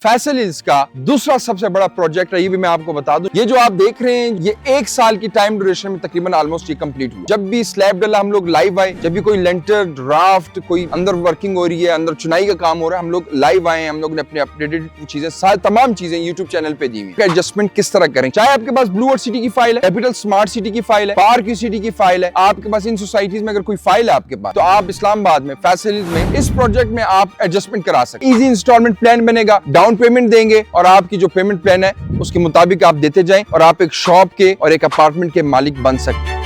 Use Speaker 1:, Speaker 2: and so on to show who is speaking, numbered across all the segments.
Speaker 1: Faisal hills का दूसरा सबसे बड़ा प्रोजेक्ट है, ये भी मैं आपको बता दूं। ये जो आप देख रहे हैं ये 1 साल की टाइम ड्यूरेशन में तकरीबन ऑलमोस्ट ये कंप्लीट हुआ। जब भी स्लैब डला हम लोग लाइव आए, जब भी कोई लेंटर ड्राफ्ट कोई अंदर वर्किंग हो रही है, अंदर चुनाई का काम हो रहा है, हम लोग लाइव आए, हम लोग ने अपने अपडेटेड चीजें तमाम चीजें यूट्यूब चैनल पे दी हुई। एडजस्टमेंट किस तरह करें, चाहे आपके पास ब्लू वर्ल्ड सिटी की फाइल है, कैपिटल स्मार्ट सिटी की फाइल है, पार्क सिटी की फाइल है, आपके पास इन सोसाइटीज में अगर कोई फाइल है आपके पास, तो आप इस्लामाबाद में फैसल हिल्स में इस प्रोजेक्ट में आप एडजस्टमेंट करा सकते। इजी इंस्टॉलमेंट प्लान बनेगा, डाउन पेमेंट देंगे और आपकी जो पेमेंट प्लान है उसके मुताबिक आप देते जाएं और आप एक शॉप के और एक अपार्टमेंट के मालिक बन सकते हैं।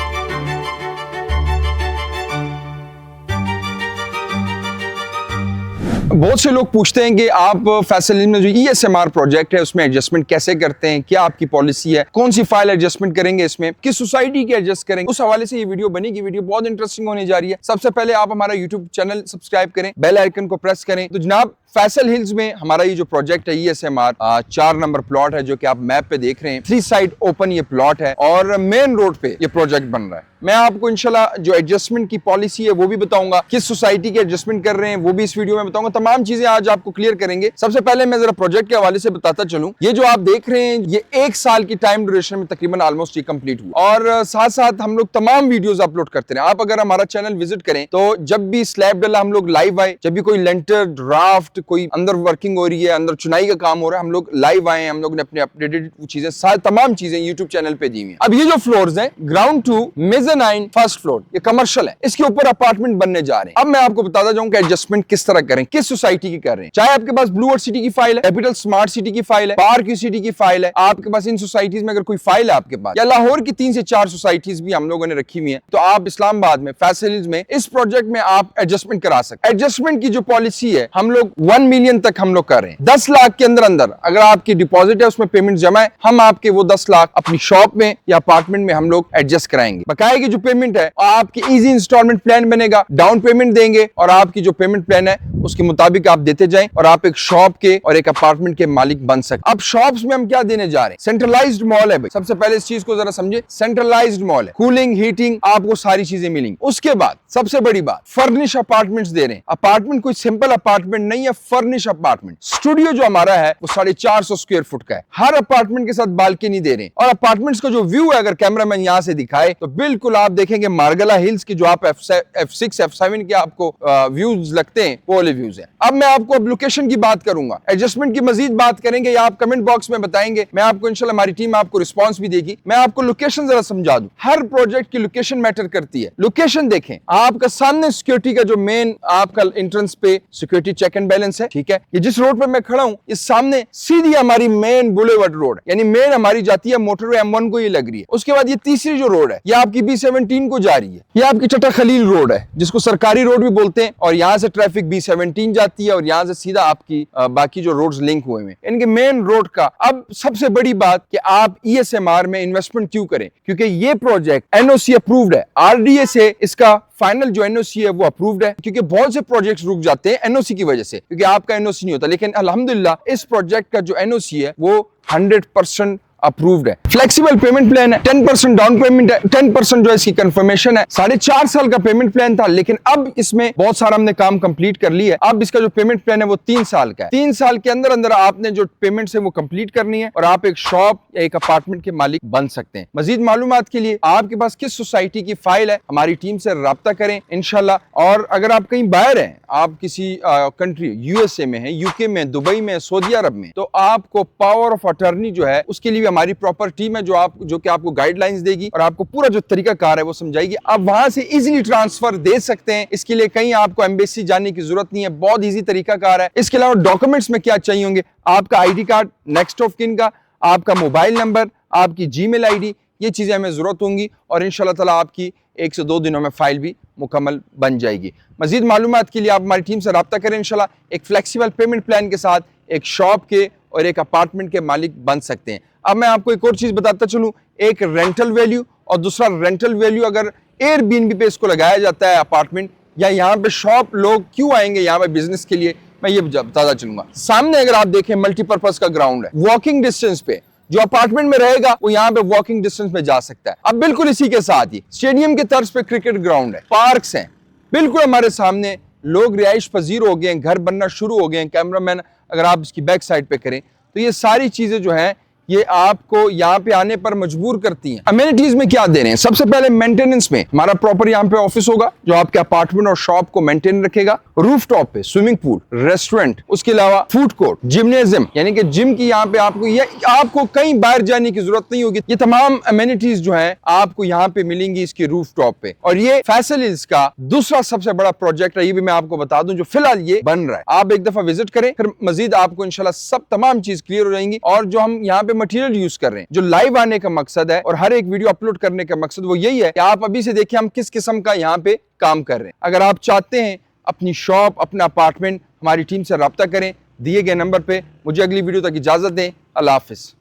Speaker 1: बहुत से लोग पूछते हैं कि आप फैसल हिल्स में जो ESMR प्रोजेक्ट है उसमें एडजस्टमेंट कैसे करते हैं, क्या आपकी पॉलिसी है, कौन सी फाइल एडजस्टमेंट करेंगे, इसमें किस सोसाइटी की एडजस्ट करेंगे, उस हवाले से ये वीडियो बनेगी। वीडियो बहुत इंटरेस्टिंग होने जा रही है। सबसे पहले आप हमारा यूट्यूब चैनल सब्सक्राइब करें, बेल आइकन को प्रेस करें। तो जनाब फैसल हिल्स में हमारा ये जो प्रोजेक्ट है ESMR 4 नंबर प्लॉट है जो कि आप मैप पे देख रहे हैं। 3 साइड ओपन ये प्लॉट है और मेन रोड पे ये प्रोजेक्ट बन रहा है। मैं आपको इंशाल्लाह जो एडजस्टमेंट की पॉलिसी है वो भी बताऊंगा, किस सोसाइटी की एडजस्टमेंट कर रहे हैं वो भी इस वीडियो में बताऊंगा। तमाम चीजें आज आपको क्लियर करेंगे। सबसे पहले मैं जरा प्रोजेक्ट के हवाले से बताता चलूं। ये जो आप देख रहे हैं ये 1 साल की टाइम ड्यूरेशन में तकरीबन ऑलमोस्ट ये कंप्लीट हुआ और साथ साथ हम लोग तमाम वीडियोस अपलोड करते रहे। आप अगर हमारा चैनल विजिट करें तो जब भी स्लैब डला हम लोग लाइव आए, जब भी कोई लेंटर ड्राफ्ट कोई अंदर वर्किंग हो रही है, अंदर चुनाई का काम हो रहा है, हम लोग लाइव आए, हम लोग ने अपने अपडेटेड चीजें तमाम चीजें यूट्यूब चैनल पे दी हुई। अब ये जो फ्लोर्स हैं, ग्राउंड 2 मेज़ानाइन फर्स्ट फ्लोर, ये कमर्शियल है, इसके ऊपर अपार्टमेंट बनने जा रहे हैं। अब मैं आपको बताता जाऊं कि एडजस्टमेंट किस तरह करें, किस सोसाइटी की कर रहे हैं। चाहे आपके पास ब्लू वर्ल्ड सिटी की फाइल है, कैपिटल स्मार्ट सिटी की फाइल है, पार्क सिटी की फाइल है, आपके पास इन सोसाइटीज में अगर कोई फाइल है आपके पास, या लाहौर की 3 से 4 सोसाइटीज भी हम लोगों ने रखी हुई है, तो आप इस्लामाबाद में फैसल हिल्स में इस प्रोजेक्ट में आप एडजस्टमेंट करा सकते। एडजस्टमेंट की जो पॉलिसी है हम लोग 1 मिलियन तक हम लोग कर रहे हैं। 10 लाख के अंदर अगर आपकी डिपॉजिट है उसमें पेमेंट जमा है, हम आपके वो 10 लाख अपनी शॉप में या अपार्टमेंट में हम लोग एडजस्ट कराएंगे। बकाया की जो पेमेंट है आपकी इजी इंस्टॉलमेंट प्लान बनेगा, डाउन पेमेंट देंगे और आपकी जो पेमेंट प्लान है उसके मुताबिक आप देते जाएं और आप एक शॉप के और एक अपार्टमेंट के मालिक बन सकते। अब शॉप्स में हम क्या देने जा रहे हैं, सेंट्रलाइज्ड मॉल है भाई। सबसे पहले इस चीज को जरा समझे, सेंट्रलाइज्ड मॉल है, कूलिंग हीटिंग आपको सारी चीजें मिलेंगी। उसके बाद सबसे बड़ी बात, फर्निश अपार्टमेंट्स दे रहे हैं। अपार्टमेंट कोई सिंपल अपार्टमेंट नहीं है, फर्निश अपार्टमेंट। स्टूडियो जो हमारा है वो 450 स्क्वायर फुट का है। हर अपार्टमेंट के साथ बालकनी दे रहे हैं और अपार्टमेंट्स का जो व्यू है अगर कैमरामैन यहां से दिखाए तो बिल्कुल आप देखेंगे मार्गला हिल्स की जो आप F6 F7 के आपको व्यूज लगते हैं वो वाले व्यूज है। अब मैं आपको अब लोकेशन की बात करूंगा, एडजस्टमेंट की मजीद बात करेंगे या आप कमेंट बॉक्स में बताएंगे, मैं आपको इंशाल्लाह हमारी टीम आपको रिस्पांस भी देगी। मैं आपको लोकेशन जरा समझा दूं, हर प्रोजेक्ट की लोकेशन मैटर करती है। लोकेशन देखें, आपका सामने सिक्योरिटी का जो मेन आपका एंट्रेंस पे सिक्योरिटी चेक एंड बैलेंस है, ठीक है। ये जिस रोड पे मैं खड़ा हूं इस सामने सीधी हमारी मेन बुलेवर्ड रोड, यानी मेन हमारी जाती है मोटरवे M1 को ये लग रही है। उसके बाद ये तीसरी जो रोड है ये आपकी B17 को जा रही है, ये आपकी चट्टा खलील रोड है जिसको सरकारी रोड भी बोलते हैं और यहाँ से ट्रैफिक B17 जाती है और यहाँ से सीधा आपकी बाकी जो रोड्स लिंक हुए हैं इनके मेन रोड का। अब सबसे बड़ी बात कि आप ESMR में इन्वेस्टमेंट क्यों करें, क्योंकि ये प्रोजेक्ट NOC अप्रूव्ड है, RDA से इसका फाइनल जो NOC है वो अप्रूव्ड है। क्योंकि बहुत से प्रोजेक्ट्स रुक जाते हैं NOC की वजह से, क्योंकि आपका NOC नहीं होता, लेकिन अल्हम्दुलिल्लाह इस प्रोजेक्ट का जो NOC है वो 100% अप्रूव्ड है। फ्लेक्सिबल पेमेंट प्लान है, 10% डाउन पेमेंट है, 10% जो है इसकी कंफर्मेशन है। 4.5 साल का पेमेंट प्लान था लेकिन अब इसमें बहुत सारा हमने काम कंप्लीट कर लिया है। अब इसका जो पेमेंट प्लान है वो 3 साल का है। 3 साल के अंदर अंदर आपने जो पेमेंट है वो कंप्लीट करनी है और आप एक शॉप या एक अपार्टमेंट के मालिक बन सकते हैं। मजीद मालूमात के लिए आपके पास किस सोसाइटी की फाइल है, हमारी टीम से राब्ता करें इंशाल्लाह। और अगर आप कहीं बाहर हैं, आप किसी कंट्री USA में है, UK में, दुबई में, सऊदी अरब में, तो आपको पावर ऑफ अटर्नी जो है उसके लिए हमारी प्रॉपर टीम है जो कि आपको गाइडलाइंस देगी और आपको पूरा जो तरीका कार है वो समझाएगी। आप वहां से इजीली ट्रांसफर दे सकते हैं। इसके लिए कहीं आपको एम्बेसी जाने की जरूरत नहीं है, बहुत इजी तरीका कार है। इसके अलावा डॉक्यूमेंट्स में क्या चाहिए होंगे, आपका ID card, next of kin का, आपका मोबाइल नंबर, आपकी Gmail ID, ये चीजें हमें जरूरत होंगी और इंशाल्लाह ताला आपकी 1 से 2 दिनों में फाइल भी मुकम्मल बन जाएगी। मजीद मालूमात के लिए आप हमारी टीम से रब्ता करें इंशाल्लाह। एक फ्लेक्सिबल पेमेंट प्लान के साथ एक शॉप के और एक अपार्टमेंट के मालिक बन सकते हैं। अब मैं आपको एक और चीज बताता चलूं, एक रेंटल वैल्यू और दूसरा रेंटल वैल्यू अगर एयरबीएनबी पे इसको लगाया जाता है अपार्टमेंट या यहाँ पे शॉप, लोग क्यों आएंगे यहाँ पे बिजनेस के लिए, मैं ये बताता चलूंगा। सामने अगर आप देखें मल्टीपर्पज का ग्राउंड है, वॉकिंग डिस्टेंस पे जो अपार्टमेंट में रहेगा वो यहाँ पे वॉकिंग डिस्टेंस में जा सकता है। अब बिल्कुल इसी के साथ ही स्टेडियम के तर्ज पे क्रिकेट ग्राउंड है, पार्क्स हैं बिल्कुल हमारे सामने, लोग रिहाइश पजीर हो गए हैं, घर बनना शुरू हो गए हैं। कैमरामैन अगर आप इसकी बैक साइड पे करें तो ये सारी चीजें जो है ये आपको यहाँ पे आने पर मजबूर करती हैं। अमेनिटीज में क्या दे रहे हैं? सबसे पहले मेंटेनेंस में हमारा प्रॉपर यहाँ पे ऑफिस होगा जो आपके अपार्टमेंट और शॉप को मेंटेन रखेगा। रूफ टॉप पे स्विमिंग पूल, रेस्टोरेंट, उसके अलावा फूड कोर्ट, जिम्नेजियम यानी कि जिम की यहाँ पे आपको कहीं बाहर जाने की जरूरत नहीं होगी। ये तमाम अमेनिटीज जो है आपको यहाँ पे मिलेंगी इसके रूफ टॉप पे। और ये फैसल हिल्स का दूसरा सबसे बड़ा प्रोजेक्ट है, ये भी मैं आपको बता दूं, जो फिलहाल ये बन रहा है। आप एक दफा विजिट करें, फिर मजीद आपको इंशाल्लाह सब तमाम चीज क्लियर हो जाएंगी। और जो हम यहाँ पे मटेरियल यूज कर रहे हैं, जो लाइव आने का मकसद है और हर एक वीडियो अपलोड करने का मकसद वो यही है कि आप अभी से देखिए हम किस किस्म का यहाँ पे काम कर रहे हैं। अगर आप चाहते हैं अपनी शॉप, अपना अपार्टमेंट, हमारी टीम से राब्ता करें दिए गए नंबर पे। मुझे अगली वीडियो तक इजाजत दें। अल्लाह हाफिज।